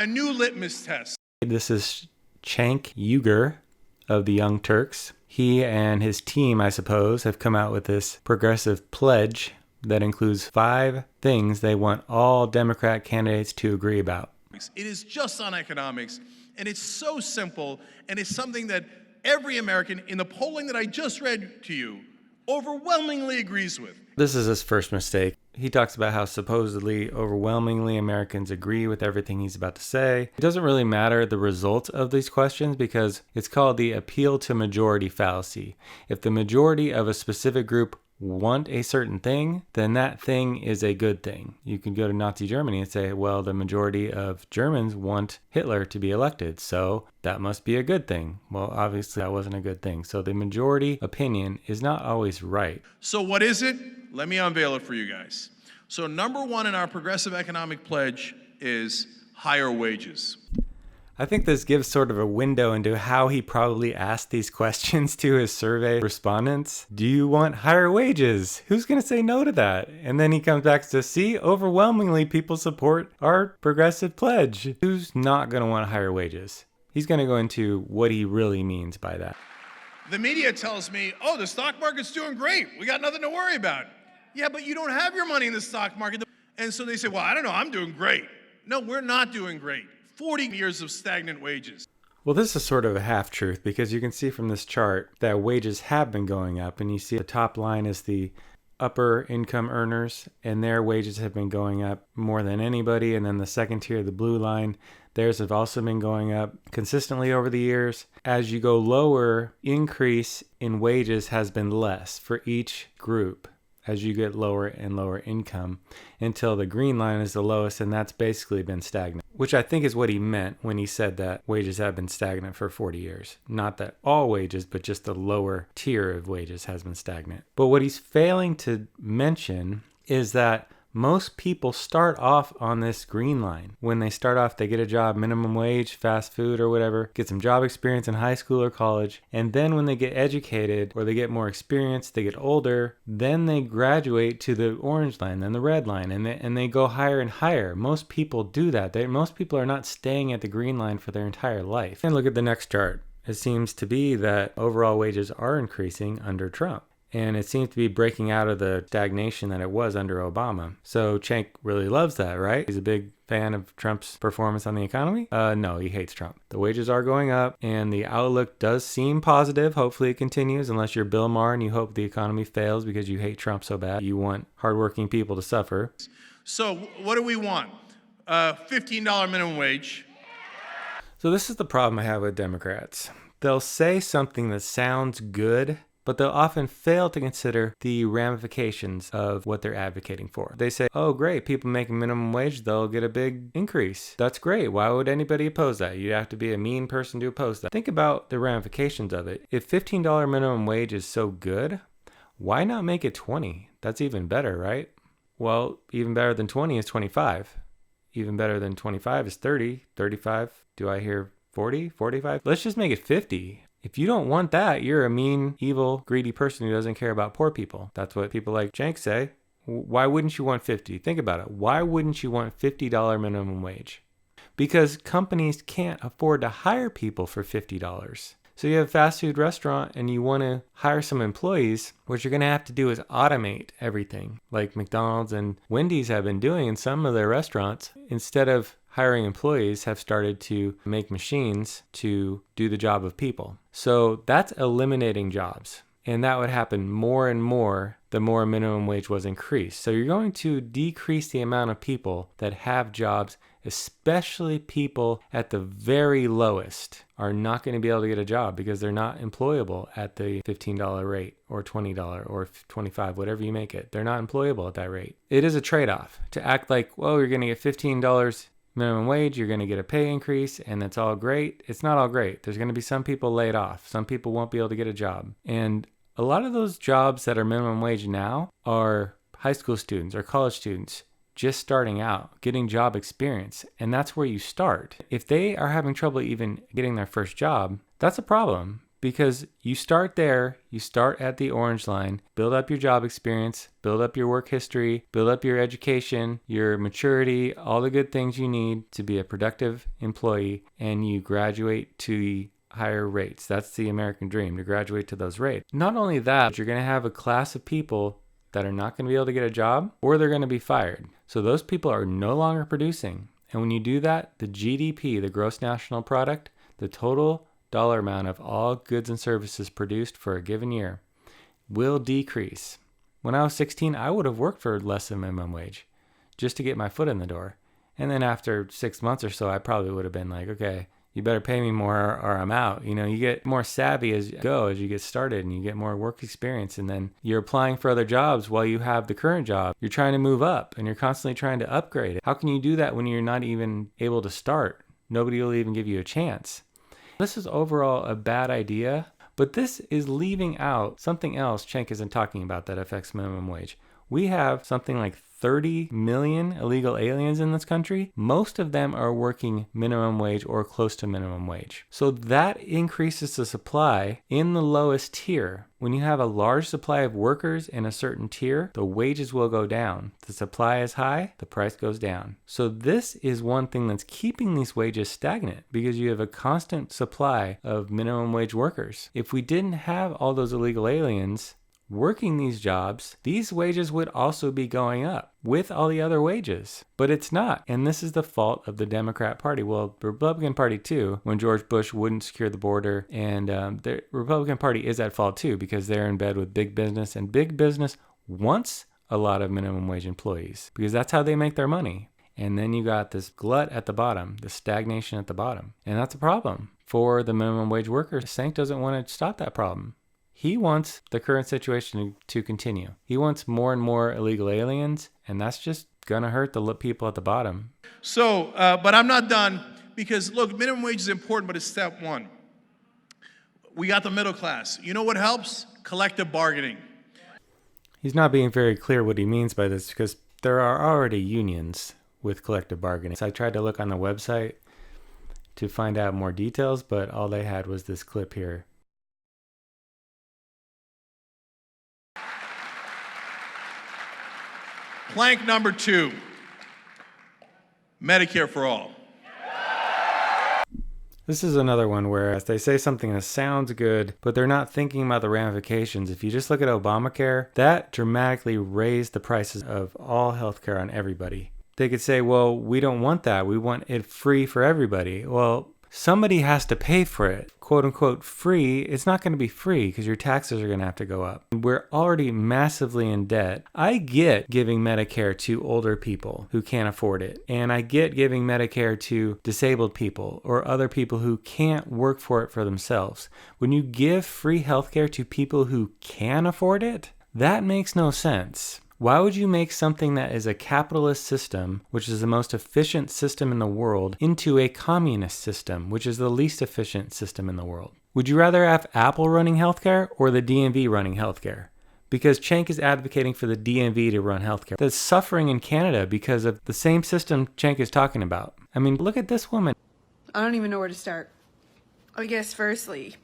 a new litmus test. This is Cenk Uygur of the Young Turks. He and his team, I suppose, have come out with this progressive pledge that includes 5 things they want all Democrat candidates to agree about. It is just on economics, and it's so simple, and it's something that every American in the polling that I just read to you overwhelmingly agrees with. This is his first mistake. He talks about how supposedly overwhelmingly Americans agree with everything he's about to say. It doesn't really matter the result of these questions because it's called the appeal to majority fallacy. If the majority of a specific group want a certain thing, then that thing is a good thing. You can go to Nazi Germany and say, well, the majority of Germans want Hitler to be elected, so that must be a good thing. Well, obviously that wasn't a good thing. So the majority opinion is not always right. So what is it? Let me unveil it for you guys. So number 1 in our progressive economic pledge is higher wages. I think this gives sort of a window into how he probably asked these questions to his survey respondents. Do you want higher wages? Who's going to say no to that? And then he comes back to see, overwhelmingly people support our progressive pledge. Who's not going to want higher wages? He's going to go into what he really means by that. The media tells me, oh, the stock market's doing great. We got nothing to worry about. Yeah, but you don't have your money in the stock market. And so they say, well, I don't know, I'm doing great. No, we're not doing great. 40 years of stagnant wages. Well, this is sort of a half-truth because you can see from this chart that wages have been going up, and you see the top line is the upper income earners, and their wages have been going up more than anybody, and then the second tier, the blue line, theirs have also been going up consistently over the years. As you go lower, increase in wages has been less for each group as you get lower and lower income until the green line is the lowest, and that's basically been stagnant, which I think is what he meant when he said that wages have been stagnant for 40 years. Not that all wages, but just the lower tier of wages has been stagnant. But what he's failing to mention is that most people start off on this green line. When they start off, they get a job, minimum wage, fast food or whatever, get some job experience in high school or college. And then when they get educated or they get more experience, they get older, then they graduate to the orange line, then the red line, and they go higher and higher. Most people do that. Most people are not staying at the green line for their entire life. And look at the next chart. It seems to be that overall wages are increasing under Trump. And it seems to be breaking out of the stagnation that it was under Obama. So Cenk really loves that, right? He's a big fan of Trump's performance on the economy. No, he hates Trump. The wages are going up, and the outlook does seem positive. Hopefully it continues, unless you're Bill Maher and you hope the economy fails because you hate Trump so bad. You want hardworking people to suffer. So what do we want? $15 minimum wage. So this is the problem I have with Democrats. They'll say something that sounds good, but they'll often fail to consider the ramifications of what they're advocating for. They say, oh great, people making minimum wage, they'll get a big increase. That's great. Why would anybody oppose that? You'd have to be a mean person to oppose that. Think about the ramifications of it. If $15 minimum wage is so good, why not make it 20? That's even better, right? Well, even better than 20 is 25. Even better than 25 is 30, 35. Do I hear 40, 45? Let's just make it 50. If you don't want that, you're a mean, evil, greedy person who doesn't care about poor people. That's what people like Cenk say. Why wouldn't you want 50? Think about it. Why wouldn't you want $50 minimum wage? Because companies can't afford to hire people for $50. So you have a fast food restaurant and you want to hire some employees. What you're going to have to do is automate everything, like McDonald's and Wendy's have been doing in some of their restaurants. Instead of hiring employees, have started to make machines to do the job of people. So that's eliminating jobs. And that would happen more and more the more minimum wage was increased. So you're going to decrease the amount of people that have jobs, especially people at the very lowest are not going to be able to get a job because they're not employable at the $15 rate or $20 or $25, whatever you make it. They're not employable at that rate. It is a trade-off to act like, well, you're going to get $15 minimum wage, you're going to get a pay increase, and that's all great. It's not all great. There's going to be some people laid off. Some people won't be able to get a job. And a lot of those jobs that are minimum wage now are high school students or college students just starting out, getting job experience. And that's where you start. If they are having trouble even getting their first job, that's a problem Because you start there, you start at the orange line, build up your job experience, build up your work history, build up your education, your maturity, all the good things you need to be a productive employee, and you graduate to the higher rates. That's the American dream, to graduate to those rates. Not only that, you're going to have a class of people that are not going to be able to get a job, or they're going to be fired. So those people are no longer producing. And when you do that, the GDP, the gross national product, the total dollar amount of all goods and services produced for a given year will decrease. When I was 16, I would have worked for less than minimum wage just to get my foot in the door. And then after 6 months or so, I probably would have been like, okay, you better pay me more or I'm out. You know, you get more savvy as you go, as you get started, and you get more work experience. And then you're applying for other jobs while you have the current job. You're trying to move up and you're constantly trying to upgrade it. How can you do that when you're not even able to start? Nobody will even give you a chance. This is overall a bad idea, but this is leaving out something else Cenk isn't talking about that affects minimum wage. We have something like 30 million illegal aliens in this country. Most of them are working minimum wage or close to minimum wage. So that increases the supply in the lowest tier. When you have a large supply of workers in a certain tier, the wages will go down. The supply is high, the price goes down. So this is one thing that's keeping these wages stagnant, because you have a constant supply of minimum wage workers. If we didn't have all those illegal aliens working these jobs, these wages would also be going up with all the other wages. But it's not. And this is the fault of the Democrat Party. Well, the Republican Party too, when George Bush wouldn't secure the border. And the Republican Party is at fault too, because they're in bed with big business. And big business wants a lot of minimum wage employees, because that's how they make their money. And then you got this glut at the bottom, the stagnation at the bottom. And that's a problem for the minimum wage workers. Cenk doesn't want to stop that problem. He wants the current situation to continue. He wants more and more illegal aliens, and that's just going to hurt the people at the bottom. So, but I'm not done, because look, minimum wage is important, but it's step one. We got the middle class. You know what helps? Collective bargaining. He's not being very clear what he means by this, because there are already unions with collective bargaining. So I tried to look on the website to find out more details, but all they had was this clip here. Plank number 2, Medicare for all. This is another one where they say something that sounds good, but they're not thinking about the ramifications. If you just look at Obamacare, that dramatically raised the prices of all healthcare on everybody. They could say, well, we don't want that. We want it free for everybody. Well, somebody has to pay for it. Quote unquote free. It's not going to be free because your taxes are going to have to go up. We're already massively in debt. I get giving Medicare to older people who can't afford it. And I get giving Medicare to disabled people or other people who can't work for it for themselves. When you give free healthcare to people who can afford it, that makes no sense. Why would you make something that is a capitalist system, which is the most efficient system in the world, into a communist system, which is the least efficient system in the world? Would you rather have Apple running healthcare or the DMV running healthcare? Because Cenk is advocating for the DMV to run healthcare. That's suffering in Canada because of the same system Cenk is talking about. I mean, look at this woman. I don't even know where to start. I guess firstly,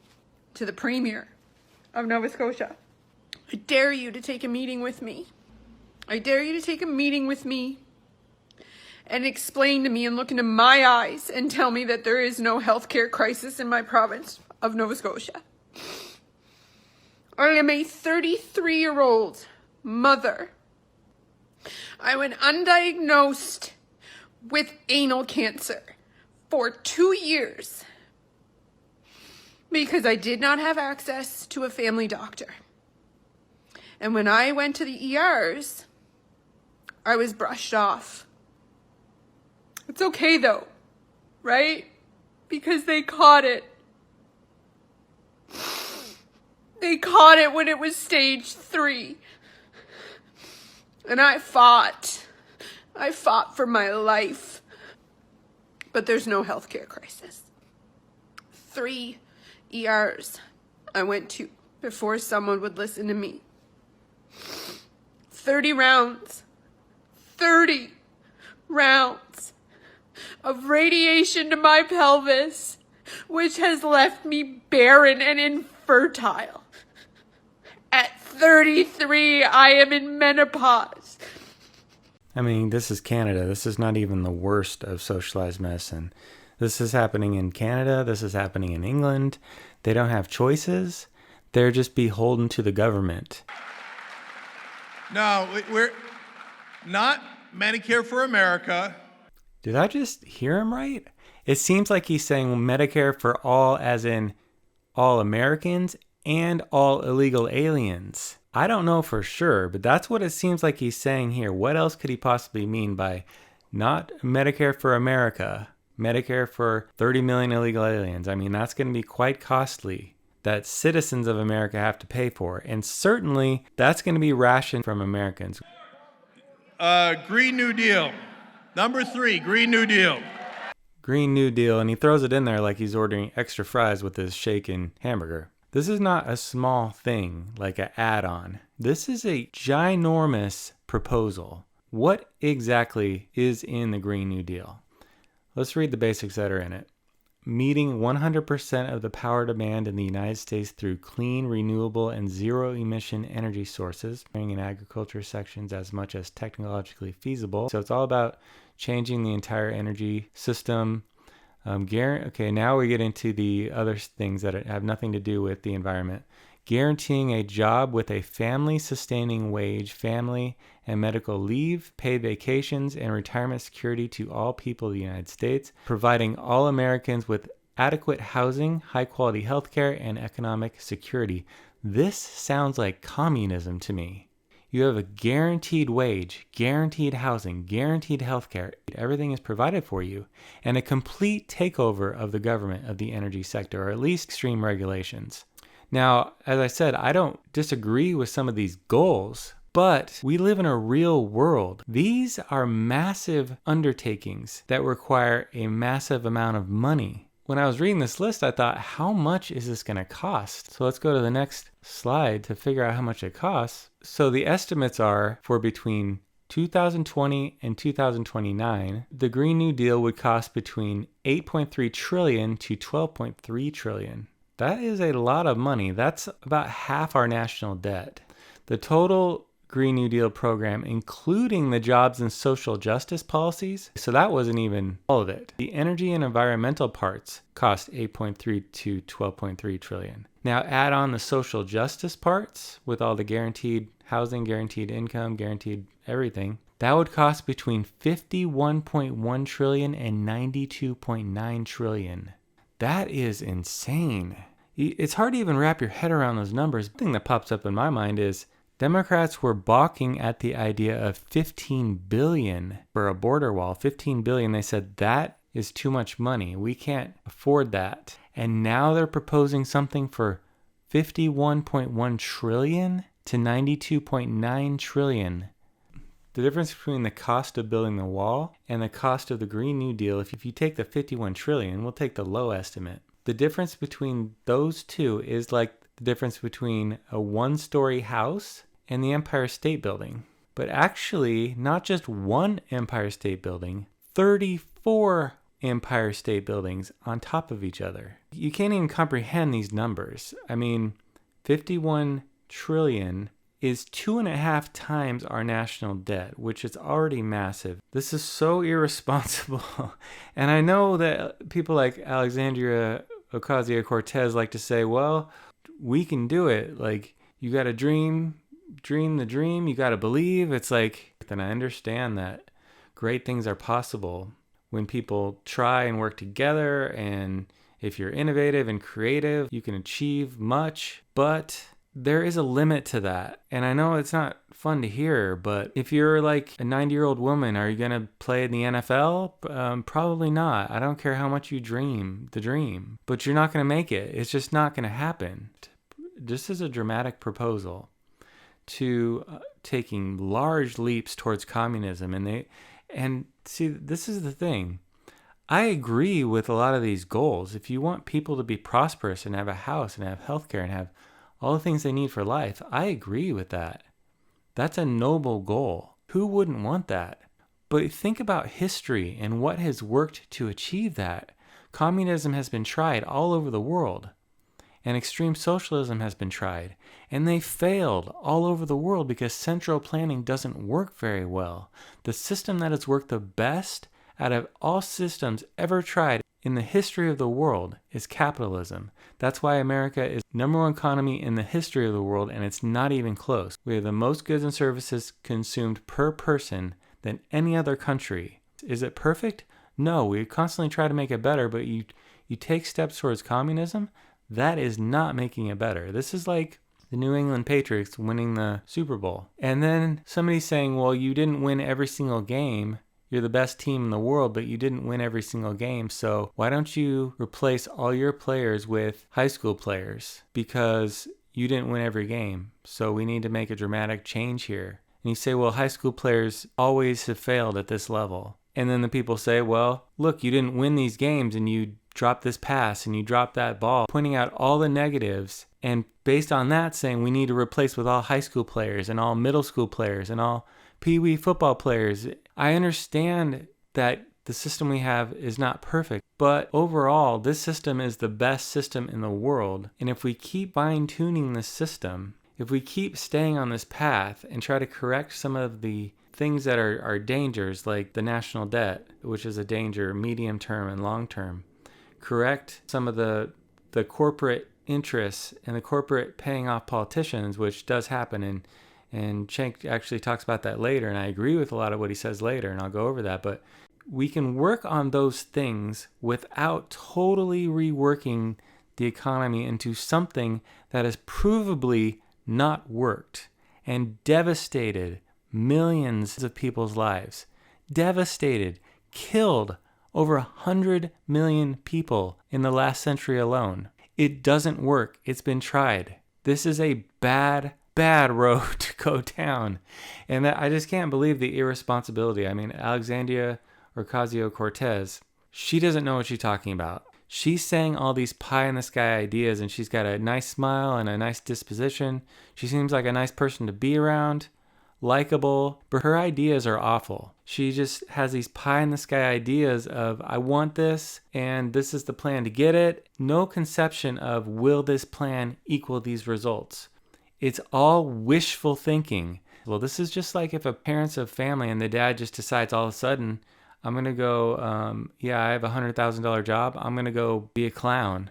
to the Premier of Nova Scotia, I dare you to take a meeting with me. I dare you to take a meeting with me and explain to me and look into my eyes and tell me that there is no healthcare crisis in my province of Nova Scotia. I am a 33-year-old mother. I went undiagnosed with anal cancer for 2 years because I did not have access to a family doctor. And when I went to the ERs, I was brushed off. It's okay though, right? Because they caught it. They caught it when it was stage 3. And I fought. I fought for my life. But there's no healthcare crisis. 3 ERs I went to before someone would listen to me. 30 rounds. 30 rounds of radiation to my pelvis, which has left me barren and fertile. At 33, I am in menopause. I mean, this is Canada. This is not even the worst of socialized medicine. This is happening in Canada. This is happening in England. They don't have choices. They're just beholden to the government. No, we're not Medicare for America. Did I just hear him right? It seems like he's saying Medicare for all, as in all Americans and all illegal aliens. I don't know for sure, but that's what it seems like he's saying here. What else could he possibly mean by not Medicare for America, Medicare for 30 million illegal aliens? I mean, that's going to be quite costly that citizens of America have to pay for. And certainly that's going to be rationed from Americans. Green New Deal. Number 3, Green New Deal. Green New Deal, and he throws it in there like he's ordering extra fries with his shaken hamburger. This is not a small thing like an add-on. This is a ginormous proposal. What exactly is in the Green New Deal? Let's read the basics that are in it. Meeting 100% of the power demand in the United States through clean, renewable, and zero-emission energy sources, in agriculture sections as much as technologically feasible. So it's all about changing the entire energy system. Okay, now we get into the other things that have nothing to do with the environment. Guaranteeing a job with a family-sustaining wage, family and medical leave, paid vacations, and retirement security to all people of the United States. Providing all Americans with adequate housing, high-quality healthcare, and economic security. This sounds like communism to me. You have a guaranteed wage, guaranteed housing, guaranteed healthcare. Everything is provided for you. And a complete takeover of the government of the energy sector, or at least extreme regulations. Now, as I said, I don't disagree with some of these goals, but we live in a real world. These are massive undertakings that require a massive amount of money. When I was reading this list, I thought, how much is this going to cost? So let's go to the next slide to figure out how much it costs. So the estimates are for between 2020 and 2029, the Green New Deal would cost between 8.3 trillion to 12.3 trillion. That is a lot of money. That's about half our national debt. The total Green New Deal program, including the jobs and social justice policies, so that wasn't even all of it. The energy and environmental parts cost 8.3 to 12.3 trillion. Now add on the social justice parts with all the guaranteed housing, guaranteed income, guaranteed everything. That would cost between 51.1 trillion and 92.9 trillion. That is insane. It's hard to even wrap your head around those numbers. The thing that pops up in my mind is Democrats were balking at the idea of 15 billion for a border wall. 15 billion, they said that is too much money. We can't afford that. And now they're proposing something for 51.1 trillion to 92.9 trillion. The difference between the cost of building the wall and the cost of the Green New Deal, if you take the 51 trillion, we'll take the low estimate. The difference between those two is like the difference between a one-story house and the Empire State Building. But actually, not just one Empire State Building, 34 Empire State Buildings on top of each other. You can't even comprehend these numbers. I mean, 51 trillion is 2.5 times our national debt, which is already massive. This is so irresponsible. And I know that people like Alexandria Ocasio-Cortez like to say, well, we can do it. Like, you got to dream the dream, you got to believe. It's like, then I understand that great things are possible when people try and work together, and if you're innovative and creative, you can achieve much, but there is a limit to that. And I know it's not fun to hear, but if you're like a 90-year-old woman, are you going to play in the NFL? Probably not. I don't care how much you dream the dream, but you're not going to make it. It's just not going to happen. This is a dramatic proposal to taking large leaps towards communism. And see, this is the thing. I agree with a lot of these goals. If you want people to be prosperous and have a house and have healthcare and have all the things they need for life, I agree with that. That's a noble goal. Who wouldn't want that? But think about history and what has worked to achieve that. Communism has been tried all over the world. and extreme socialism has been tried. And they failed all over the world because central planning doesn't work very well. The system that has worked the best out of all systems ever tried in the history of the world is capitalism. That's why America is number one economy in the history of the world, and it's not even close. We have the most goods and services consumed per person than any other country. Is it perfect? No, we constantly try to make it better, but you take steps towards communism, that is not making it better. This is like the New England Patriots winning the Super Bowl. And then somebody saying, well, you didn't win every single game. You're the best team in the world, but you didn't win every single game. So why don't you replace all your players with high school players? Because you didn't win every game. So we need to make a dramatic change here. And you say, well, high school players always have failed at this level. And then the people say, well, look, you didn't win these games and you dropped this pass and you dropped that ball, pointing out all the negatives. And based on that, saying we need to replace with all high school players and all middle school players and all pee-wee football players. I understand that the system we have is not perfect, but overall, this system is the best system in the world. And if we keep fine-tuning the system, if we keep staying on this path and try to correct some of the things that are dangers, like the national debt, which is a danger medium term and long term, correct some of the corporate interests and the corporate paying off politicians, which does happen, and Cenk actually talks about that later, and I agree with a lot of what he says later, and I'll go over that, but we can work on those things without totally reworking the economy into something that has provably not worked and devastated millions of people's lives. Devastated, killed over 100 million people in the last century alone. It doesn't work. It's been tried. This is a bad road to go down. And I just can't believe the irresponsibility. I mean, Alexandria Ocasio-Cortez, she doesn't know what she's talking about. She's saying all these pie-in-the-sky ideas, and she's got a nice smile and a nice disposition. She seems like a nice person to be around, likable, but her ideas are awful. She just has these pie-in-the-sky ideas of, I want this, and this is the plan to get it. No conception of, will this plan equal these results? It's all wishful thinking. Well, this is just like if a parent's a family and the dad just decides all of a sudden, I'm going to go, I have a $100,000 job. I'm going to go be a clown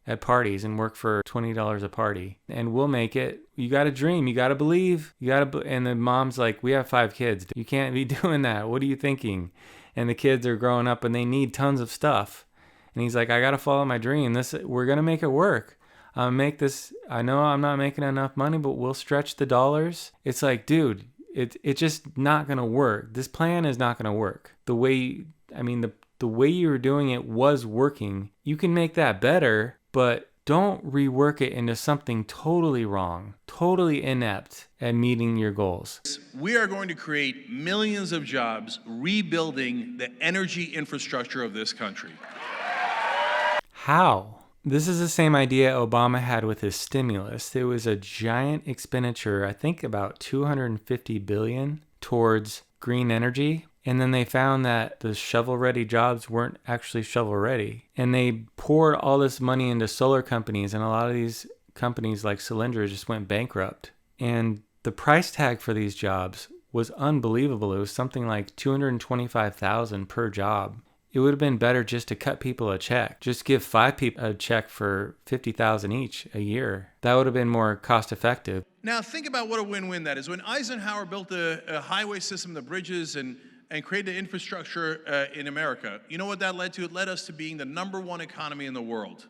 at parties and work for $20 a party. And we'll make it. You got to dream. You got to believe. And the mom's like, we have 5 kids. You can't be doing that. What are you thinking? And the kids are growing up and they need tons of stuff. And he's like, I got to follow my dream. We're going to make it work. Make this. I know I'm not making enough money, but we'll stretch the dollars. It's like, dude, it's just not going to work. This plan is not going to work. The way you were doing it was working. You can make that better, but don't rework it into something totally wrong, totally inept at meeting your goals. We are going to create millions of jobs rebuilding the energy infrastructure of this country. How? This is the same idea Obama had with his stimulus. There was a giant expenditure, I think about $250 billion towards green energy. And then they found that the shovel-ready jobs weren't actually shovel-ready. And they poured all this money into solar companies, and a lot of these companies like Solyndra just went bankrupt. And the price tag for these jobs was unbelievable. It was something like $225,000 per job. It would have been better just to cut people a check. Just give 5 people a check for $50,000 each a year. That would have been more cost effective. Now think about what a win-win that is. When Eisenhower built a highway system, the bridges, and created infrastructure in America, you know what that led to? It led us to being the number 1 economy in the world.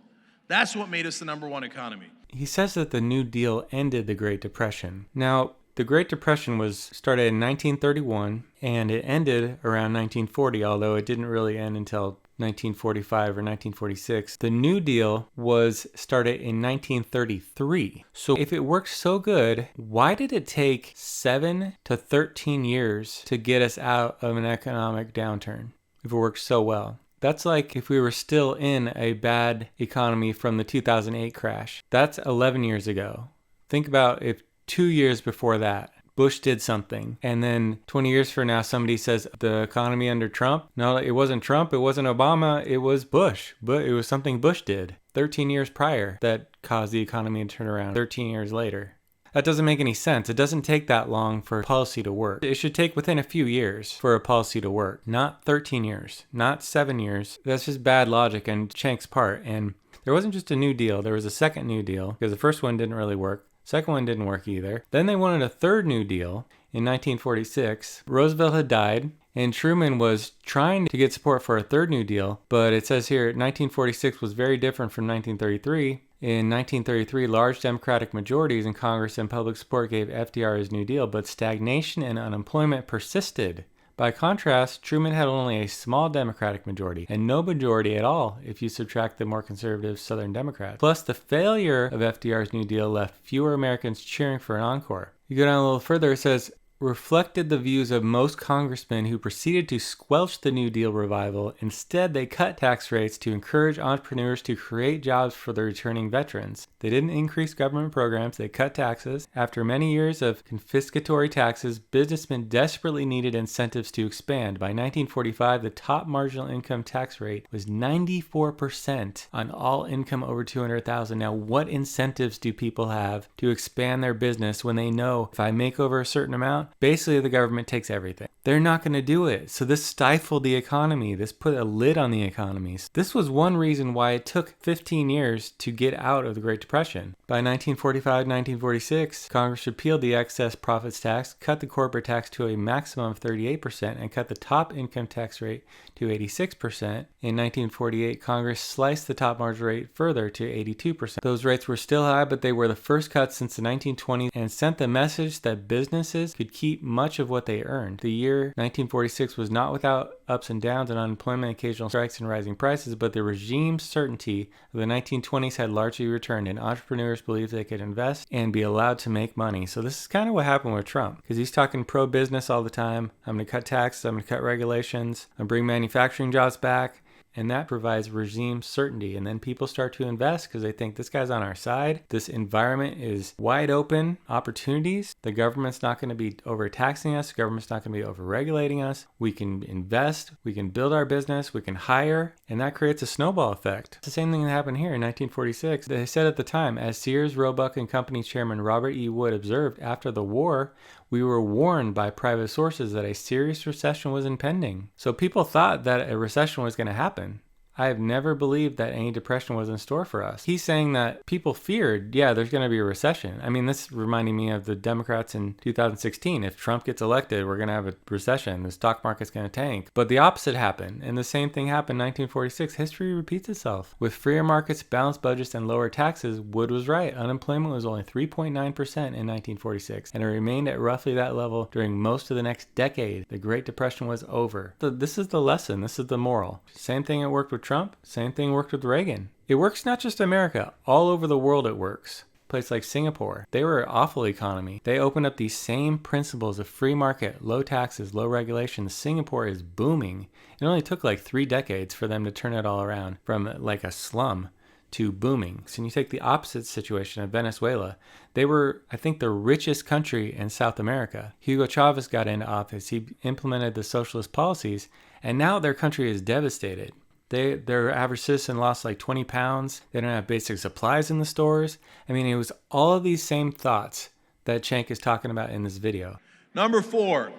That's what made us the number 1 economy. He says that the New Deal ended the Great Depression. Now, the Great Depression started in 1931, and it ended around 1940, although it didn't really end until 1945 or 1946. The New Deal was started in 1933. So if it worked so good, why did it take 7 to 13 years to get us out of an economic downturn if it worked so well? That's like if we were still in a bad economy from the 2008 crash. That's 11 years ago. Think about if 2 years before that, Bush did something. And then 20 years from now, somebody says the economy under Trump. No, it wasn't Trump. It wasn't Obama. It was Bush. But it was something Bush did 13 years prior that caused the economy to turn around 13 years later. That doesn't make any sense. It doesn't take that long for policy to work. It should take within a few years for a policy to work, not 13 years, not 7 years. That's just bad logic on Cenk's part. And there wasn't just a New Deal. There was a second New Deal because the first one didn't really work. Second one didn't work either. Then they wanted a third New Deal in 1946. Roosevelt had died, and Truman was trying to get support for a third New Deal, but it says here 1946 was very different from 1933. In 1933, large Democratic majorities in Congress and public support gave FDR his New Deal, but stagnation and unemployment persisted. By contrast, Truman had only a small Democratic majority, and no majority at all if you subtract the more conservative Southern Democrats. Plus, the failure of FDR's New Deal left fewer Americans cheering for an encore. You go down a little further, it says, reflected the views of most congressmen who proceeded to squelch the New Deal revival. Instead, they cut tax rates to encourage entrepreneurs to create jobs for the returning veterans. They didn't increase government programs, they cut taxes. After many years of confiscatory taxes, businessmen desperately needed incentives to expand. By 1945, the top marginal income tax rate was 94% on all income over $200,000. Now, what incentives do people have to expand their business when they know if I make over a certain amount, basically the government takes everything? They're not going to do it. So this stifled the economy. This put a lid on the economies. This was one reason why it took 15 years to get out of the Great Depression. By 1945-1946, Congress repealed the excess profits tax, cut the corporate tax to a maximum of 38%, and cut the top income tax rate to 86%. In 1948, Congress sliced the top marginal rate further to 82%. Those rates were still high, but they were the first cuts since the 1920s and sent the message that businesses could keep much of what they earned. The year 1946 was not without ups and downs and unemployment, occasional strikes, and rising prices, but the regime's certainty of the 1920s had largely returned, and entrepreneurs believed they could invest and be allowed to make money. So this is kind of what happened with Trump, because he's talking pro-business all the time. I'm going to cut taxes, I'm going to cut regulations, I'm going to bring manufacturing jobs back. And that provides regime certainty. And then people start to invest because they think this guy's on our side. This environment is wide open, opportunities. The government's not going to be overtaxing us. The government's not going to be overregulating us. We can invest. We can build our business. We can hire. And that creates a snowball effect. It's the same thing that happened here in 1946. They said at the time, as Sears, Roebuck, and Company chairman Robert E. Wood observed, after the war, we were warned by private sources that a serious recession was impending. So people thought that a recession was going to happen. I have never believed that any depression was in store for us. He's saying that people feared, yeah, there's going to be a recession. I mean, this is reminding me of the Democrats in 2016. If Trump gets elected, we're going to have a recession. The stock market's going to tank. But the opposite happened, and the same thing happened in 1946. History repeats itself. With freer markets, balanced budgets, and lower taxes, Wood was right. Unemployment was only 3.9% in 1946, and it remained at roughly that level during most of the next decade. The Great Depression was over. So this is the lesson. This is the moral. Same thing it worked with Trump, same thing worked with Reagan. It works not just America, all over the world it works. A place like Singapore, they were an awful economy. They opened up these same principles of free market, low taxes, low regulations. Singapore is booming. It only took like 3 decades for them to turn it all around from like a slum to booming. So when you take the opposite situation of Venezuela, they were, I think, the richest country in South America. Hugo Chavez got into office. He implemented the socialist policies, and now their country is devastated. Their average citizen lost like 20 pounds. They don't have basic supplies in the stores. I mean, it was all of these same thoughts that Cenk is talking about in this video. Number 4,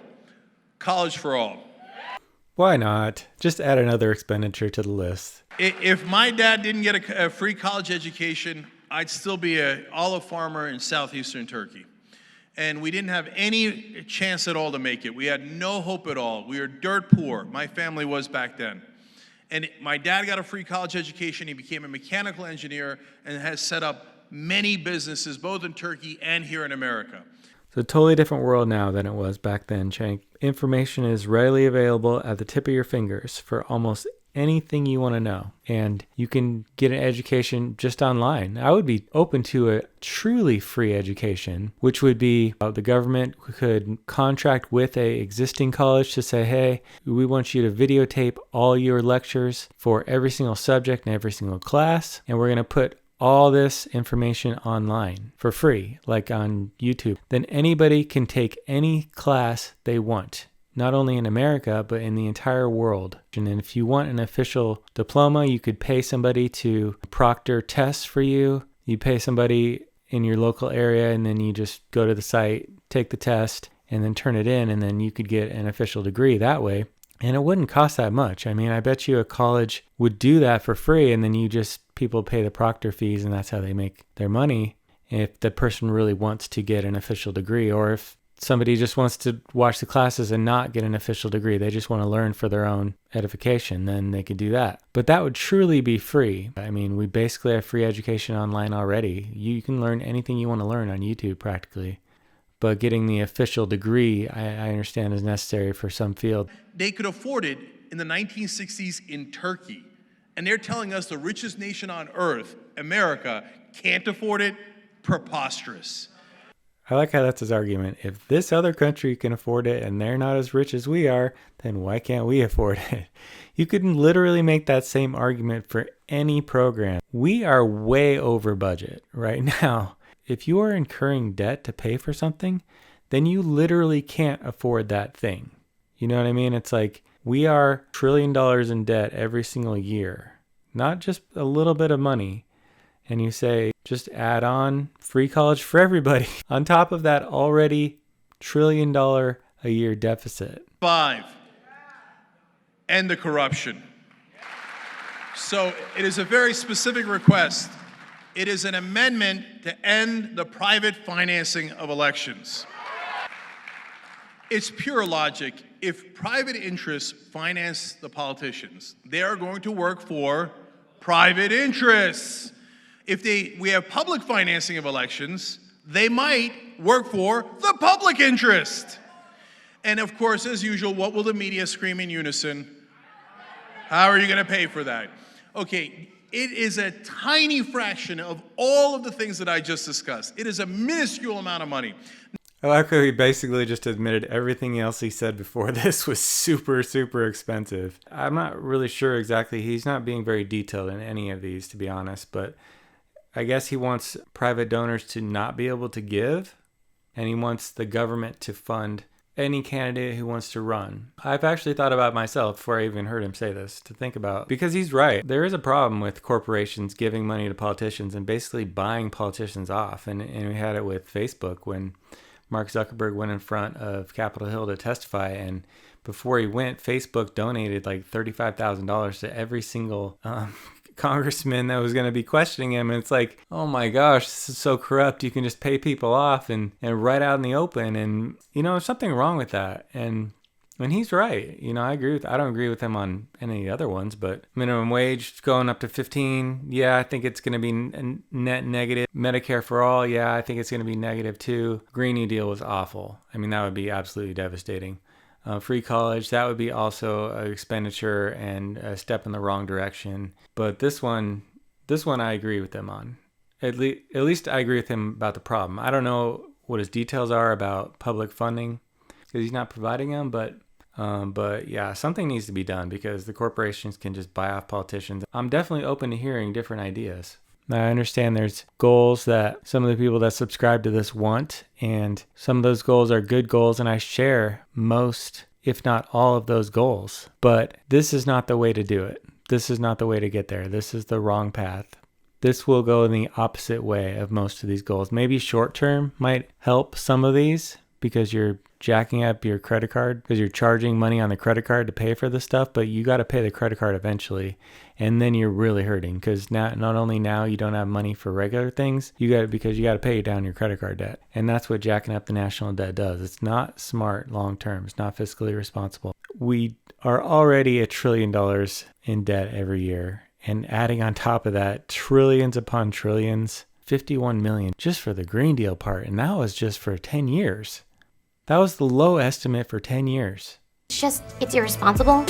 college for all. Why not? Just add another expenditure to the list. If my dad didn't get a free college education, I'd still be an olive farmer in southeastern Turkey. And we didn't have any chance at all to make it. We had no hope at all. We were dirt poor. My family was back then. And my dad got a free college education. He became a mechanical engineer and has set up many businesses, both in Turkey and here in America. It's a totally different world now than it was back then, Cenk. Information is readily available at the tip of your fingers for almost anything you want to know. And you can get an education just online. I would be open to a truly free education, which would be the government could contract with a existing college to say, hey, we want you to videotape all your lectures for every single subject and every single class. And we're going to put all this information online for free, like on YouTube, then anybody can take any class they want, not only in America, but in the entire world. And if you want an official diploma, you could pay somebody to proctor tests for you. You pay somebody in your local area, and then you just go to the site, take the test, and then turn it in, and then you could get an official degree that way. And it wouldn't cost that much. I mean, I bet you a college would do that for free, and then people pay the proctor fees, and that's how they make their money if the person really wants to get an official degree, or if somebody just wants to watch the classes and not get an official degree, they just want to learn for their own edification, then they could do that. But that would truly be free. I mean, we basically have free education online already. You can learn anything you want to learn on YouTube practically. But getting the official degree, I understand, is necessary for some field. They could afford it in the 1960s in Turkey. And they're telling us the richest nation on earth, America, can't afford it? Preposterous. I like how that's his argument. If this other country can afford it and they're not as rich as we are, then why can't we afford it? You could literally make that same argument for any program. We are way over budget right now. If you are incurring debt to pay for something, then you literally can't afford that thing. You know what I mean? It's like we are $1 trillion in debt every single year, not just a little bit of money. And you say, just add on free college for everybody on top of that already $1 trillion a year deficit. 5, end the corruption. So it is a very specific request. It is an amendment to end the private financing of elections. It's pure logic. If private interests finance the politicians, they are going to work for private interests. If we have public financing of elections, they might work for the public interest. And of course, as usual, what will the media scream in unison? How are you going to pay for that? Okay. It is a tiny fraction of all of the things that I just discussed. It is a minuscule amount of money. I like how he basically just admitted everything else he said before this was super, super expensive. I'm not really sure exactly. He's not being very detailed in any of these, to be honest. But I guess he wants private donors to not be able to give. And he wants the government to fund any candidate who wants to run. I've actually thought about myself before I even heard him say this to think about, because he's right. There is a problem with corporations giving money to politicians and basically buying politicians off. And we had it with Facebook when Mark Zuckerberg went in front of Capitol Hill to testify. And before he went, Facebook donated like $35,000 to every single congressman that was going to be questioning him. And it's like, oh my gosh, this is so corrupt. You can just pay people off and right out in the open. And, there's something wrong with that. And he's right. I don't agree with him on any other ones, but minimum wage going up to 15. Yeah, I think it's going to be net negative. Medicare for all. Yeah, I think it's going to be negative too. Green New Deal was awful. That would be absolutely devastating. Free college, that would be also an expenditure and a step in the wrong direction. But this one I agree with them on. At least I agree with him about the problem. I don't know what his details are about public funding because he's not providing them, but yeah, something needs to be done because the corporations can just buy off politicians. I'm definitely open to hearing different ideas. Now, I understand there's goals that some of the people that subscribe to this want, and some of those goals are good goals, and I share most, if not all of those goals. But this is not the way to do it. This is not the way to get there. This is the wrong path. This will go in the opposite way of most of these goals. Maybe short term might help some of these because you're jacking up your credit card, because you're charging money on the credit card to pay for this stuff, but you got to pay the credit card eventually. And then you're really hurting because not only now you don't have money for regular things, because you got to pay down your credit card debt. And that's what jacking up the national debt does. It's not smart long term. It's not fiscally responsible. We are already $1 trillion in debt every year. And adding on top of that, trillions upon trillions, 51 million just for the Green Deal part. And that was just for 10 years. That was the low estimate for 10 years. It's irresponsible.